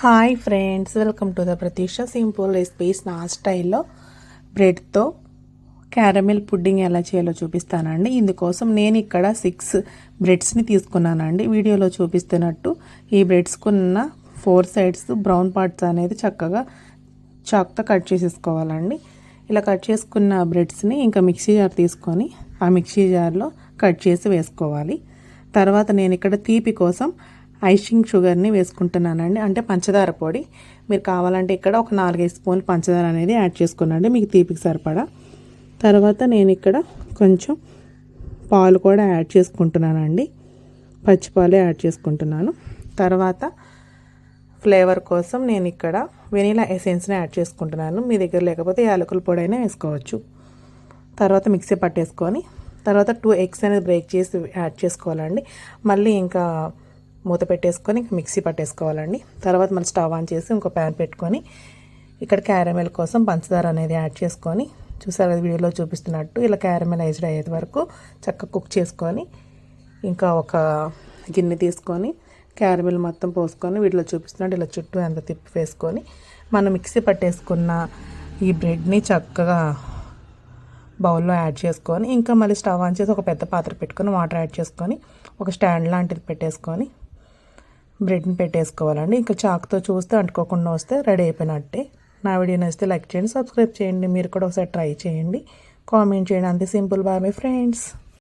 Hi friends, welcome to the Prateeksha simple recipes. నా స్టైల్లో బ్రెడ్తో caramel pudding ఎలా చేయాలో చూపిస్తానండి. ఇందుకోసం నేను ఇక్కడ 6 బ్రెడ్స్ని తీసుకున్నానండి. వీడియోలో చూపిస్తున్నట్టు ఈ బ్రెడ్స్కున్న 4 సైడ్స్ బ్రౌన్ పార్ట్స్ అనేది చక్కగా చాక్తో కట్ చేసేసుకోవాలండి. ఇలా కట్ చేసుకున్న బ్రెడ్స్ని ఇంకా మిక్సీ జార్ తీసుకొని ఆ మిక్సీ జార్లో కట్ చేసి వేసుకోవాలి. తర్వాత నేను ఇక్కడ తీపి కోసం ఐషింగ్ షుగర్ని వేసుకుంటున్నానండి, అంటే పంచదార పొడి. మీరు కావాలంటే ఇక్కడ ఒక 4-5 స్పూన్లు పంచదార అనేది యాడ్ చేసుకున్నాండి, మీకు తీపికి సరిపడా. తర్వాత నేను ఇక్కడ కొంచెం పాలు కూడా యాడ్ చేసుకుంటున్నానండి, పచ్చిపాలే యాడ్ చేసుకుంటున్నాను. తర్వాత ఫ్లేవర్ కోసం నేను ఇక్కడ వెనీలా ఎసెన్స్ని యాడ్ చేసుకుంటున్నాను. మీ దగ్గర లేకపోతే యాలకుల పొడి అయినా వేసుకోవచ్చు. తర్వాత మిక్సీ పట్టేసుకొని తర్వాత 2 ఎగ్స్ అనేది బ్రేక్ చేసి యాడ్ చేసుకోవాలండి. మళ్ళీ ఇంకా మూత పెట్టేసుకొని మిక్సీ పట్టేసుకోవాలండి. తర్వాత మళ్ళీ స్టవ్ ఆన్ చేసి ఇంకో ప్యాన్ పెట్టుకొని ఇక్కడ క్యారమెల్ కోసం పంచదార అనేది యాడ్ చేసుకొని, చూసారు కదా వీడియోలో చూపిస్తున్నట్టు, ఇలా క్యారమెలైజ్డ్ అయ్యేది వరకు చక్కగా కుక్ చేసుకొని ఇంకా ఒక గిన్నె తీసుకొని క్యారమెల్ మొత్తం పోసుకొని వీటిలో చూపిస్తున్నట్టు ఇలా చుట్టూ అంత తిప్పి వేసుకొని మనం మిక్సీ పట్టేసుకున్న ఈ బ్రెడ్ని చక్కగా బౌల్లో యాడ్ చేసుకొని ఇంకా మళ్ళీ స్టవ్ ఆన్ చేసి ఒక పెద్ద పాత్ర పెట్టుకొని వాటర్ యాడ్ చేసుకొని ఒక స్టాండ్ లాంటిది పెట్టేసుకొని బ్రెడ్ని పెట్టేసుకోవాలండి. ఇంకా చాకుతో చూస్తే అంటుకోకుండా వస్తే రెడీ అయిపోయినట్టే. నా వీడియో నచ్చితే లైక్ చేయండి, సబ్స్క్రైబ్ చేయండి. మీరు కూడా ఒకసారి ట్రై చేయండి, కామెంట్ చేయండి. అంతే సింపుల్. Bye my friends.